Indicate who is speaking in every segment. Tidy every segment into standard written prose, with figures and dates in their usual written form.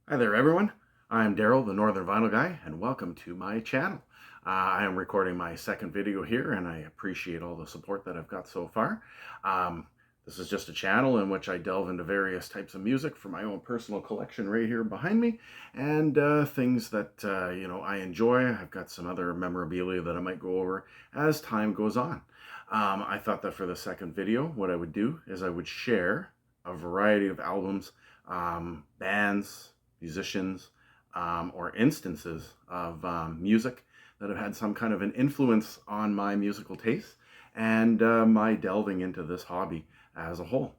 Speaker 1: Hi there, everyone. I'm Daryl, the Northern Vinyl Guy, and welcome to my channel. I am recording my second video here, and I appreciate all the support that I've got so far. Um, this is just a channel in which I delve into various types of music for my own personal collection right here behind me, and things that I enjoy. I've got some other memorabilia that I might go over as time goes on. I thought that for the second video, what I would do is I would share a variety of albums, bands, musicians, or instances of music that have had some kind of an influence on my musical taste and my delving into this hobby as a whole.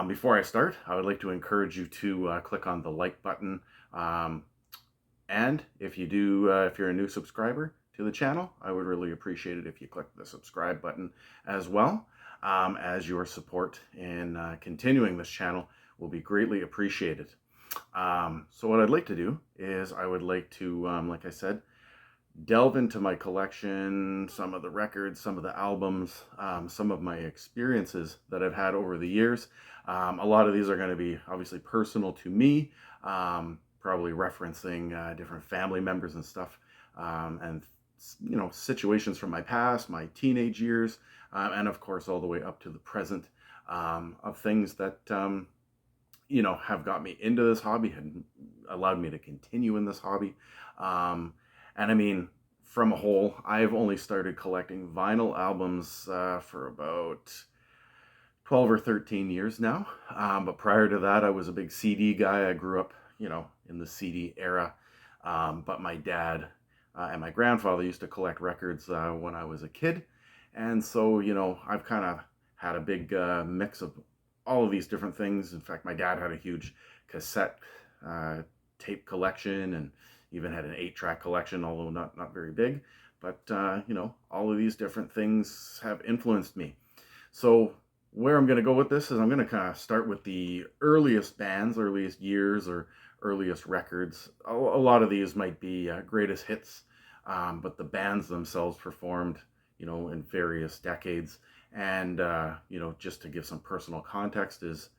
Speaker 1: Before I start, I would like to encourage you to click on the like button. And if if you're a new subscriber to the channel, I would really appreciate it if you click the subscribe button as well, as your support in continuing this channel will be greatly appreciated. So what I'd like to do is I would like to, like I said, delve into my collection, some of the records, some of the albums, some of my experiences that I've had over the years. A lot of these are going to be obviously personal to me, probably referencing different family members and stuff, and situations from my past, my teenage years, and of course all the way up to the present, of things that have got me into this hobby, and allowed me to continue in this hobby. And I mean, from a whole, I've only started collecting vinyl albums for about 12 or 13 years now. But prior to that, I was a big CD guy. I grew up, in the CD era. But my dad and my grandfather used to collect records when I was a kid. And so, I've kind of had a big mix of all of these different things. In fact, my dad had a huge cassette tape collection, and even had an 8-track collection, although not very big. But all of these different things have influenced me. So where I'm going to go with this is I'm going to kind of start with the earliest bands, earliest years, or earliest records. A lot of these might be greatest hits, but the bands themselves performed, in various decades. And just to give some personal context is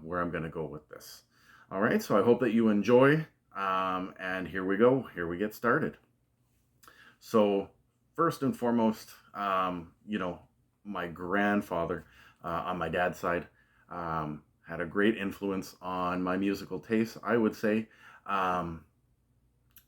Speaker 1: where I'm going to go with this. All right, so I hope that you enjoy, and here we go. Here we get started. So first and foremost, my grandfather on my dad's side had a great influence on my musical taste, I would say.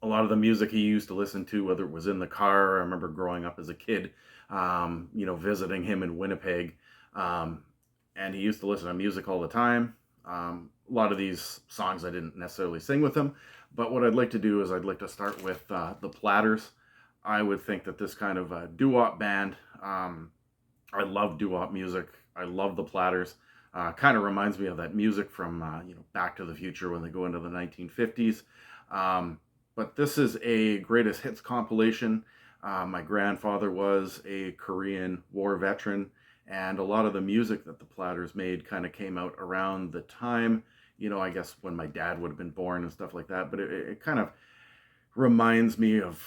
Speaker 1: A lot of the music he used to listen to, whether it was in the car, I remember growing up as a kid, visiting him in Winnipeg, and he used to listen to music all the time. A lot of these songs I didn't necessarily sing with him, but what I'd like to do is I'd like to start with the Platters. I would think that this kind of doo-wop band, I love doo-wop music. I love the Platters. Kind of reminds me of that music from Back to the Future when they go into the 1950s. But this is a greatest hits compilation. My grandfather was a Korean War veteran, and a lot of the music that the Platters made kind of came out around the time, I guess when my dad would have been born and stuff like that. But it kind of reminds me of,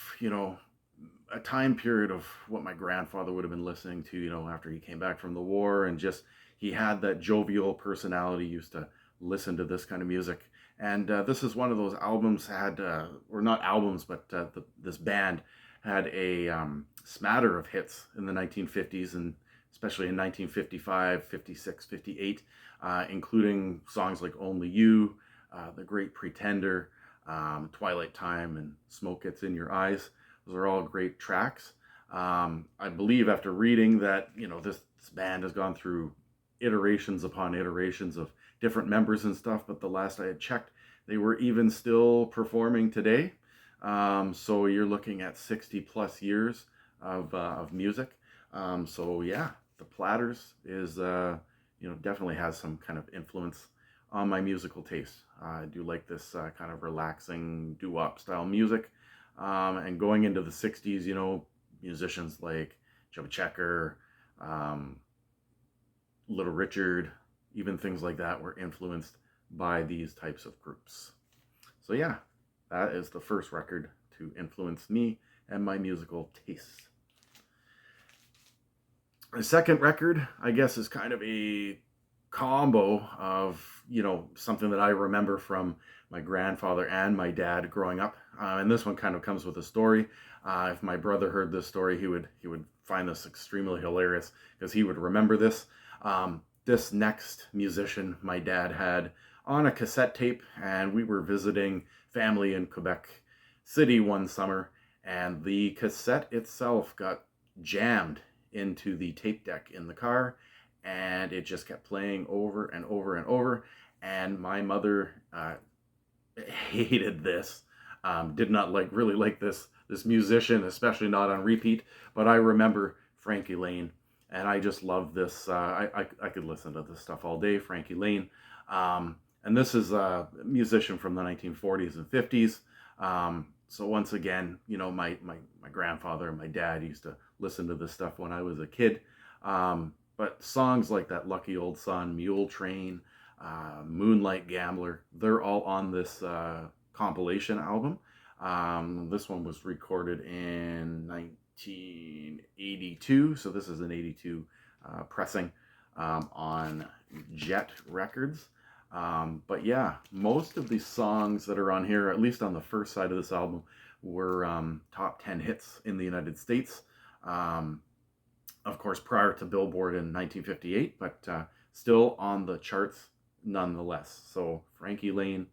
Speaker 1: a time period of what my grandfather would have been listening to, after he came back from the war, and just he had that jovial personality, used to listen to this kind of music. And this is one of those albums or not albums, but this band had a smatter of hits in the 1950s, and especially in 1955, 56, 58, including songs like Only You, The Great Pretender, Twilight Time, and Smoke Gets in Your Eyes. Those are all great tracks. I believe after reading that, this band has gone through iterations upon iterations of different members and stuff, but the last I had checked, they were even still performing today. So you're looking at 60 plus years of music. So yeah, the Platters is, definitely has some kind of influence on my musical taste. I do like this kind of relaxing doo-wop style music. And going into the 60s, musicians like Joe Checker, Little Richard, even things like that were influenced by these types of groups. So yeah, that is the first record to influence me and my musical tastes. The second record, I guess, is kind of a combo of, something that I remember from my grandfather and my dad growing up. And this one kind of comes with a story. If my brother heard this story, he would find this extremely hilarious because he would remember this. This next musician my dad had on a cassette tape, and we were visiting family in Quebec City one summer, and the cassette itself got jammed into the tape deck in the car, and it just kept playing over and over and over. And my mother hated this, did not really like this musician, especially not on repeat. But I remember Frankie Lane, and I just love this. I could listen to this stuff all day. Frankie Lane, and this is a musician from the 1940s and 50s. So once again, my grandfather and my dad used to listen to this stuff when I was a kid. But songs like that Lucky Old Sun, Mule Train, Moonlight Gambler, they're all on this compilation album. This one was recorded in 1982, so this is an 82 pressing on Jet Records. But yeah, most of the songs that are on here, at least on the first side of this album, were top 10 hits in the United States. Of course, prior to Billboard in 1958, but still on the charts nonetheless. So Frankie Lane,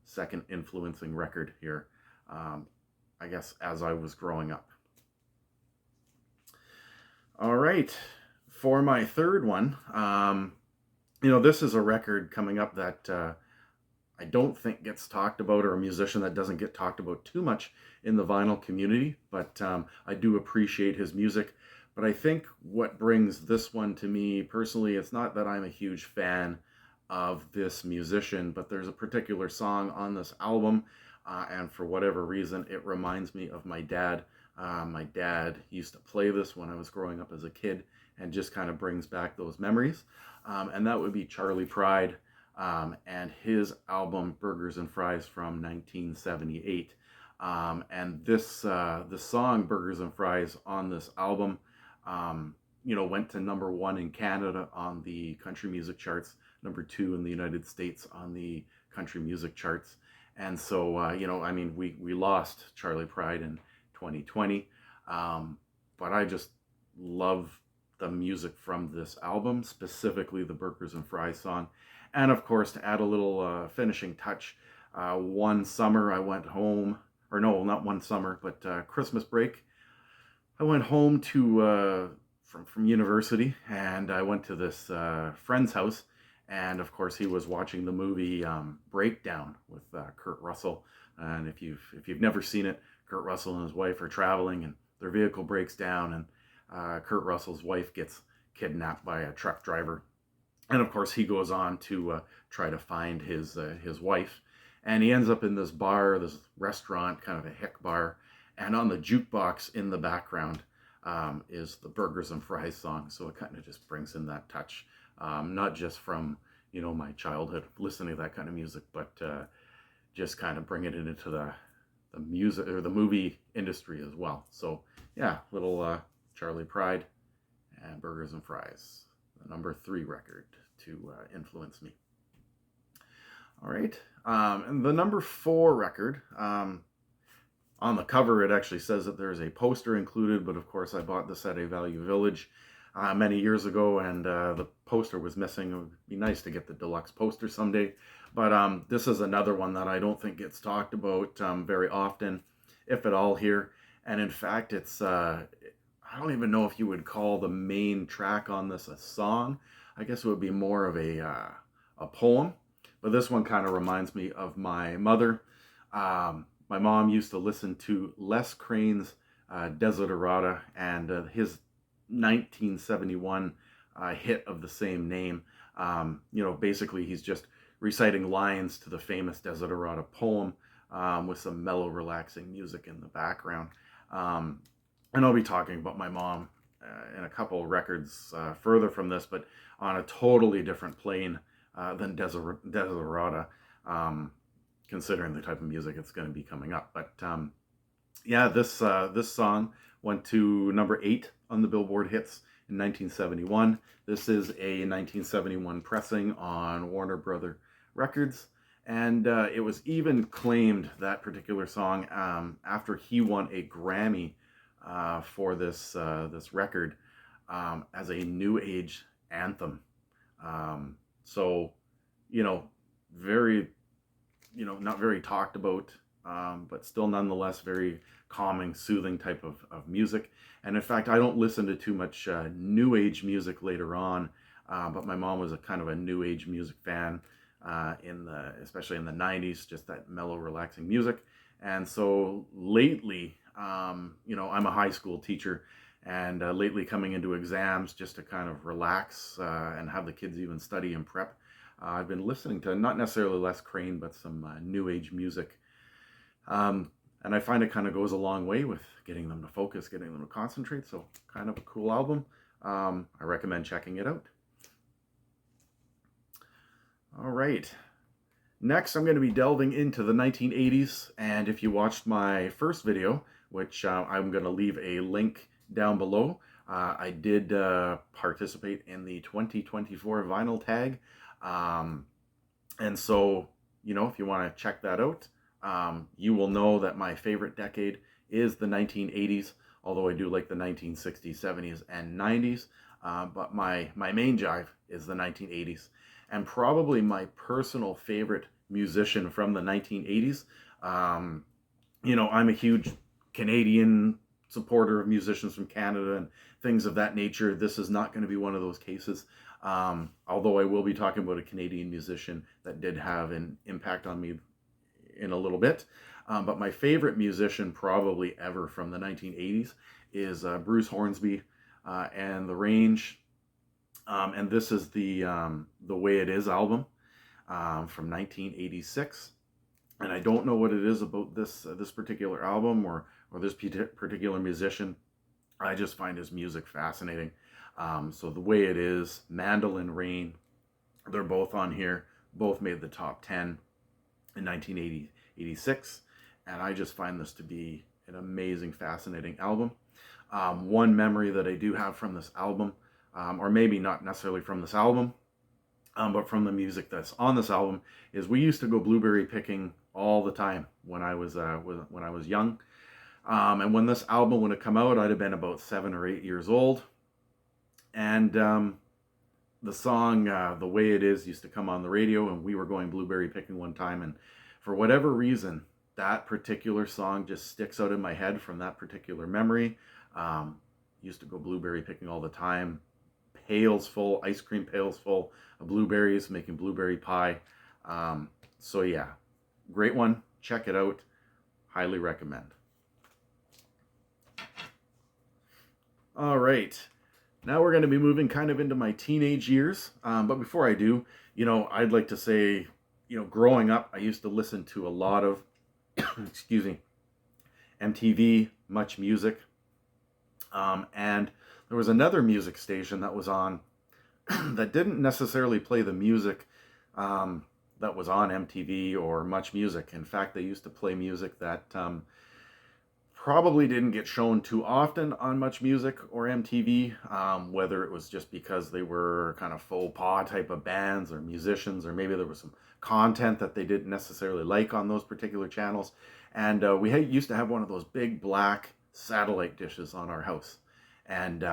Speaker 1: second influencing record here, I guess, as I was growing up. All right, for my third one, this is a record coming up that I don't think gets talked about, or a musician that doesn't get talked about too much in the vinyl community, but I do appreciate his music. But I think what brings this one to me personally, it's not that I'm a huge fan of this musician, but there's a particular song on this album, and for whatever reason, it reminds me of my dad. My dad used to play this when I was growing up as a kid, and just kind of brings back those memories. And that would be Charley Pride, and his album Burgers and Fries from 1978. And this song Burgers and Fries on this album, went to #1 in Canada on the country music charts, #2 in the United States on the country music charts. And so, we lost Charley Pride in 2020, but I just love the music from this album, specifically the Burgers and Fries song. And of course, to add a little finishing touch, one summer I went home, or no, not one summer, but Christmas break, I went home to from university, and I went to this friend's house, and of course he was watching the movie Breakdown with Kurt Russell. And if you've never seen it, Kurt Russell and his wife are traveling, and their vehicle breaks down, and Kurt Russell's wife gets kidnapped by a truck driver. And of course he goes on to try to find his wife, and he ends up in this bar, this restaurant, kind of a hick bar. And on the jukebox in the background is the Burgers and Fries song. So it kind of just brings in that touch, not just from, my childhood listening to that kind of music, but just kind of bringing it into the music or the movie industry as well. So yeah, little Charley Pride and Burgers and Fries, the #3 record to influence me. All right, and the #4 record, on the cover, it actually says that there's a poster included, but of course I bought this at a Value Village many years ago, and the poster was missing. It would be nice to get the deluxe poster someday. But this is another one that I don't think gets talked about very often, if at all, here. And in fact, it's, I don't even know if you would call the main track on this a song. I guess it would be more of a poem. But this one kind of reminds me of my mother. My mom used to listen to Les Crane's Desiderata, and his 1971 hit of the same name. Basically he's just reciting lines to the famous Desiderata poem with some mellow, relaxing music in the background. And I'll be talking about my mom in a couple records further from this, but on a totally different plane than Desiderata, considering the type of music it's going to be coming up. But yeah, this song went to #8 on the Billboard hits in 1971. This is a 1971 pressing on Warner Brother Records. And it was even claimed, that particular song, after he won a Grammy for this record, as a new age anthem. So, very, not very talked about, but still nonetheless very calming, soothing type of music. And in fact, I don't listen to too much new age music later on, but my mom was a kind of a new age music fan, especially in the 90s, just that mellow, relaxing music. And so lately, I'm a high school teacher, and lately coming into exams just to kind of relax and have the kids even study and prep, I've been listening to not necessarily Les Crane, but some new age music. And I find it kind of goes a long way with getting them to focus, getting them to concentrate. So kind of a cool album. I recommend checking it out. All right. Next, I'm going to be delving into the 1980s. And if you watched my first video, which I'm going to leave a link down below, I did participate in the 2024 vinyl tag. And so, if you want to check that out, you will know that my favorite decade is the 1980s, although I do like the 1960s, 70s, and 90s. But my main jive is the 1980s. And probably my personal favorite musician from the 1980s. I'm a huge Canadian supporter of musicians from Canada and things of that nature. This is not going to be one of those cases. Although I will be talking about a Canadian musician that did have an impact on me in a little bit. But my favorite musician probably ever from the 1980s is Bruce Hornsby and The Range. And this is the Way It Is album from 1986. And I don't know what it is about this particular album or this particular musician. I just find his music fascinating. So The Way It Is, Mandolin Rain, they're both on here. Both made the top 10 in 1986. And I just find this to be an amazing, fascinating album. One memory that I do have from this album, or maybe not necessarily from this album, but from the music that's on this album, is we used to go blueberry picking all the time when I was young. And when this album would have come out, I'd have been about 7 or 8 years old. And the song The Way It Is used to come on the radio, and we were going blueberry picking one time, and for whatever reason, that particular song just sticks out in my head from that particular memory. Used to go blueberry picking all the time. Pails full, ice cream pails full of blueberries, making blueberry pie. So yeah, great one. Check it out. Highly recommend. All right. Now we're going to be moving kind of into my teenage years. But before I do, I'd like to say, growing up, I used to listen to a lot of, excuse me, MTV, Much Music. And there was another music station that was on that didn't necessarily play the music that was on MTV or Much Music. In fact, they used to play music that probably didn't get shown too often on Much Music or MTV, whether it was just because they were kind of faux pas type of bands or musicians, or maybe there was some content that they didn't necessarily like on those particular channels. And we used to have one of those big black satellite dishes on our house. And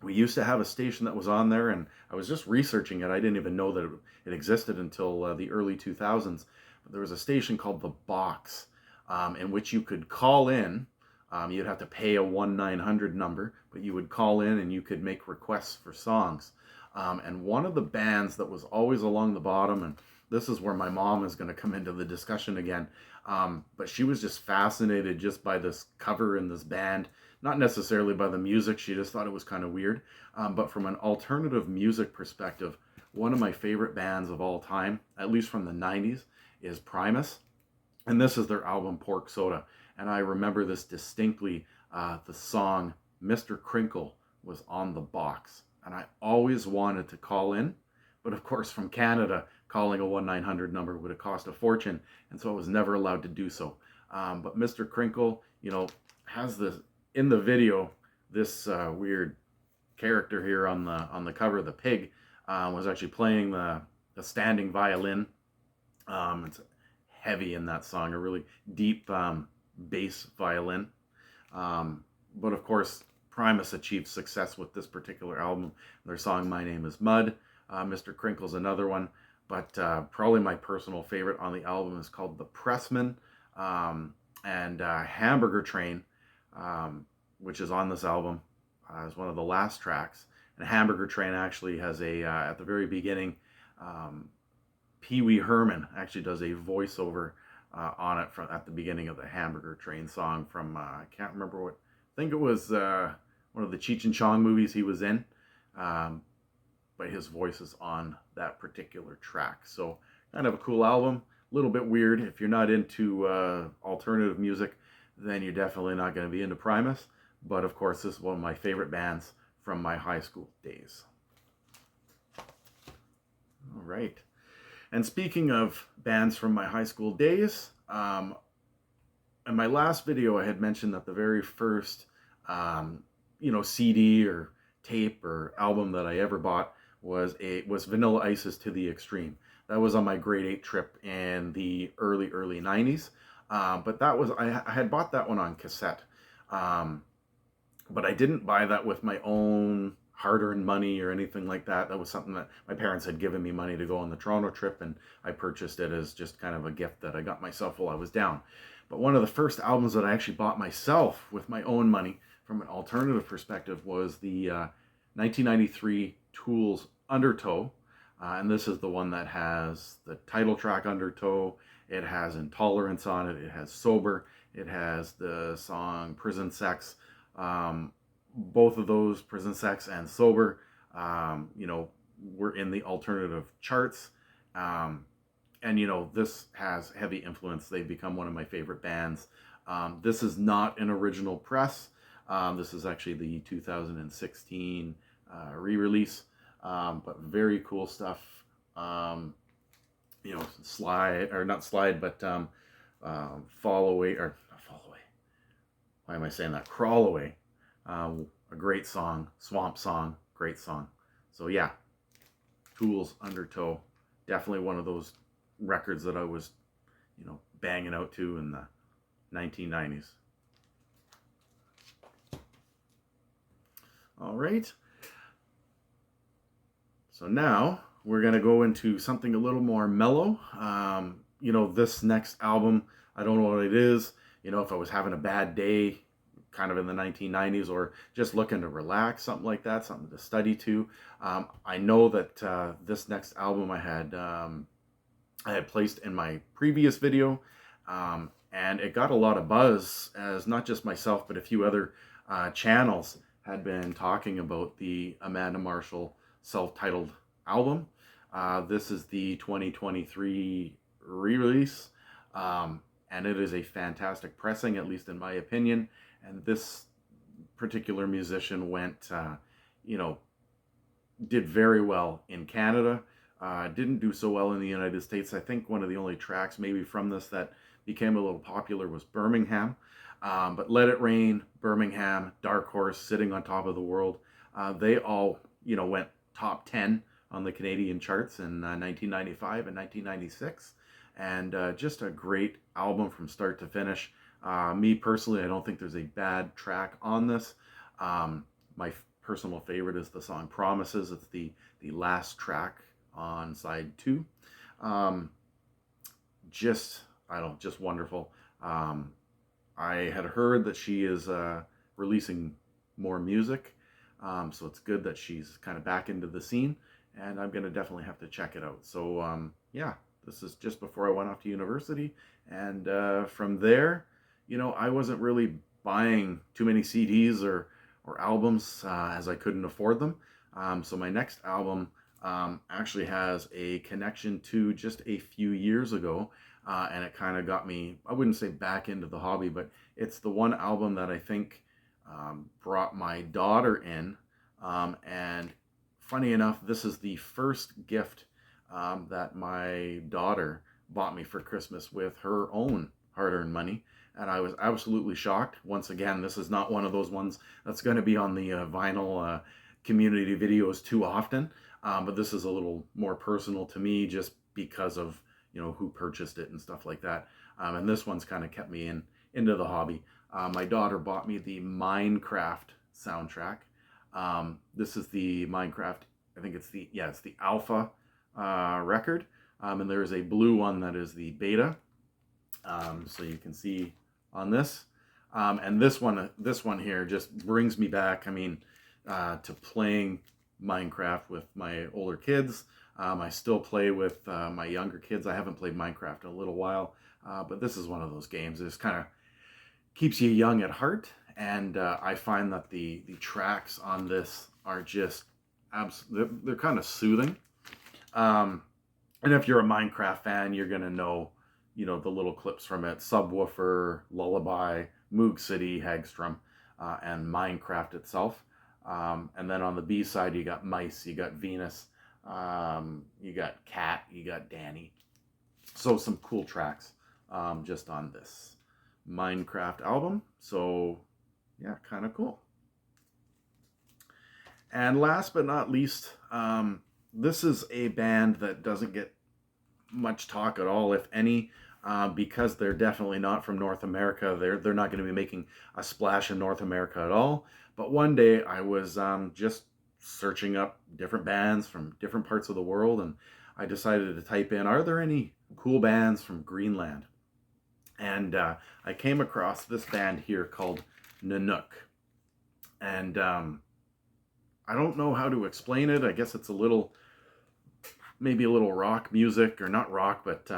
Speaker 1: we used to have a station that was on there, and I was just researching it. I didn't even know that it existed until the early 2000s. But there was a station called The Box, in which you could call in. You'd have to pay a 1-900 number, but you would call in and you could make requests for songs. And one of the bands that was always along the bottom, and this is where my mom is going to come into the discussion again, but she was just fascinated just by this cover and this band, not necessarily by the music. She just thought it was kind of weird. But from an alternative music perspective, one of my favorite bands of all time, at least from the 90s, is Primus. And this is their album Pork Soda. And I remember this distinctly. The song Mr. Crinkle was on The Box. And I always wanted to call in. But of course, from Canada, calling a 1-900 number would have cost a fortune. And so I was never allowed to do so. But Mr. Crinkle, has this, in the video, this weird character here on the cover, the pig, was actually playing the standing violin. It's heavy in that song, a really deep bass violin. But of course, Primus achieved success with this particular album. Their song "My Name Is Mud." Mr. Crinkle's another one, but probably my personal favorite on the album is called "The Pressman," and "Hamburger Train," which is on this album, is one of the last tracks. And "Hamburger Train" actually has at the very beginning, Pee Wee Herman actually does a voiceover on it at the beginning of the "Hamburger Train" song from I can't remember what. I think it was one of the Cheech and Chong movies he was in, but his voice is on that particular track. So kind of a cool album, a little bit weird. If you're not into alternative music, then you're definitely not going to be into Primus. But of course, this is one of my favorite bands from my high school days. All right. And speaking of bands from my high school days, in my last video, I had mentioned that the very first, CD or tape or album that I ever bought was Vanilla Ice's "To the Extreme." That was on my grade 8 trip in the early 90s. But that was I had bought that one on cassette, but I didn't buy that with my own hard-earned money or anything like that. That was something that my parents had given me money to go on the Toronto trip, and I purchased it as just kind of a gift that I got myself while I was down. But one of the first albums that I actually bought myself with my own money from an alternative perspective was the 1993 Tool's "Undertow." And this is the one that has the title track "Undertow." It has "Intolerance" on it. It has "Sober." It has the song "Prison Sex." Both of those, "Prison Sex" and "Sober," were in the alternative charts. And this has heavy influence. They've become one of my favorite bands. This is not an original press. This is actually the 2016 re-release, but very cool stuff. Slide, or not slide, but fall away, or not fall away. Why am I saying that? Crawl Away. A great song, swamp song, great song. So yeah, Tool's "Undertow," definitely one of those records that I was, banging out to in the 1990s. All right. So now we're going to go into something a little more mellow. This next album, I don't know what it is. If I was having a bad day, kind of in the 1990s, or just looking to relax, something like that, something to study to. I know that this next album I had placed in my previous video, and it got a lot of buzz, as not just myself, but a few other channels had been talking about the Amanda Marshall self-titled album. This is the 2023 re-release, and it is a fantastic pressing, at least in my opinion. And this particular musician did very well in Canada. Didn't do so well in the United States. I think one of the only tracks maybe from this that became a little popular was "Birmingham." But "Let It Rain," "Birmingham," "Dark Horse," "Sitting on Top of the World," they all, went top 10 on the Canadian charts in 1995 and 1996. And just a great album from start to finish. Me personally, I don't think there's a bad track on this. My personal favorite is the song "Promises." It's the last track on side 2. Just wonderful. I had heard that she is releasing more music, so it's good that she's kind of back into the scene, and I'm going to definitely have to check it out. So yeah, this is just before I went off to university, and from there, I wasn't really buying too many CDs or albums, as I couldn't afford them. So my next album actually has a connection to just a few years ago, and it kind of got me, I wouldn't say back into the hobby, but it's the one album that I think brought my daughter in. And funny enough, this is the first gift that my daughter bought me for Christmas with her own hard-earned money. And I was absolutely shocked. Once again, this is not one of those ones that's going to be on the vinyl community videos too often, but this is a little more personal to me just because of, you know, who purchased it and stuff like that. And this one's kind of kept me into the hobby. My daughter bought me the Minecraft soundtrack. This is the Minecraft, I think it's the alpha record. And there is a blue one that is the beta. So you can see on this. And this one here just brings me back, I mean, to playing Minecraft with my older kids. I still play with my younger kids. I haven't played Minecraft in a little while, but this is one of those games. It just kind of keeps you young at heart, and I find that the tracks on this are just they're kind of soothing. And if you're a Minecraft fan, you're gonna know, you know, the little clips from it: Subwoofer, Lullaby, Moog City, Hagstrom, and Minecraft itself. And then on the B side, you got Mice, you got Venus, you got Cat, you got Danny. So some cool tracks just on this Minecraft album. So yeah, kind of cool. And last but not least, this is a band that doesn't get much talk at all, if any, because they're definitely not from North America. They're not going to be making a splash in North America at all. But one day I was just searching up different bands from different parts of the world, and I decided to type in, are there any cool bands from Greenland? And I came across this band here called Nanook. And I don't know how to explain it. I guess it's maybe a little rock music, or not rock, but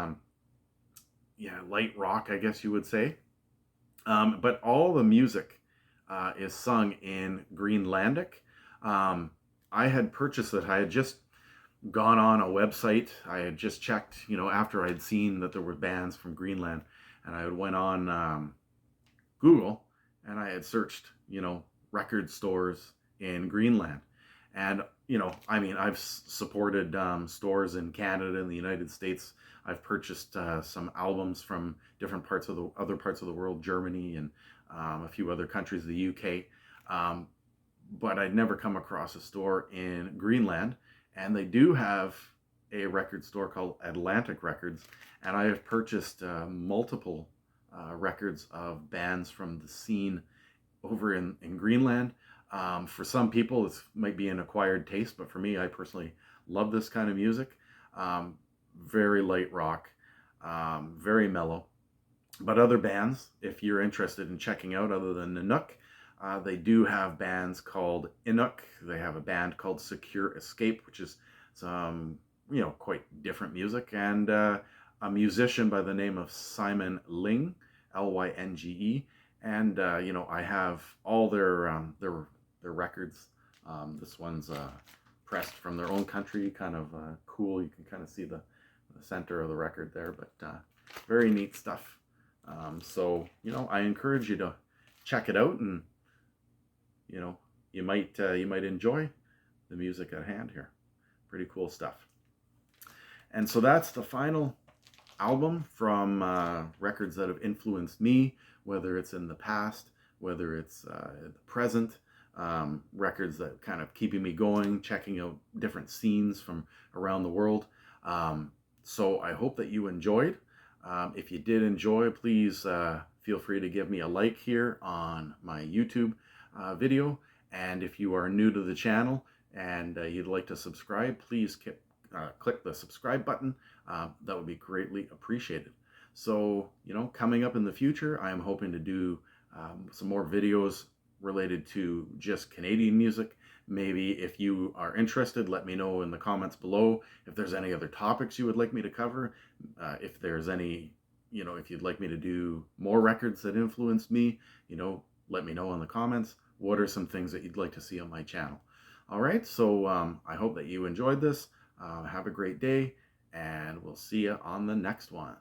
Speaker 1: yeah, light rock, I guess you would say. But all the music is sung in Greenlandic. I had purchased it. I had just gone on a website. I had just checked, you know, after I had seen that there were bands from Greenland, and I went on Google, and I had searched, you know, record stores in Greenland. And, you know, I mean, I've supported stores in Canada and the United States. I've purchased some albums from different parts of the other parts of the world, Germany and a few other countries, the UK. But I'd never come across a store in Greenland. And they do have a record store called Atlantic Records. And I have purchased multiple records of bands from the scene over in Greenland. For some people, this might be an acquired taste, but for me, I personally love this kind of music. Very light rock, very mellow. But other bands, if you're interested in checking out other than Nanook, they do have bands called Inuk. They have a band called Secure Escape, which is some, you know, quite different music, and a musician by the name of Simon Ling, Lynge. And you know, I have all their records. This one's pressed from their own country, kind of cool. You can kind of see the center of the record there, but very neat stuff. So, you know, I encourage you to check it out, and you know, you might enjoy the music at hand here. Pretty cool stuff. And so that's the final album from records that have influenced me, whether it's in the past, whether it's the present. Records that kind of keeping me going, checking out different scenes from around the world. So I hope that you enjoyed. If you did enjoy, please feel free to give me a like here on my YouTube video. And if you are new to the channel and you'd like to subscribe, please click the subscribe button. That would be greatly appreciated. So, you know, coming up in the future, I am hoping to do some more videos related to just Canadian music. Maybe if you are interested, let me know in the comments below if there's any other topics you would like me to cover. If there's any, you know, if you'd like me to do more records that influenced me, you know, let me know in the comments. What are some things that you'd like to see on my channel? All right, so I hope that you enjoyed this. Have a great day, and we'll see you on the next one.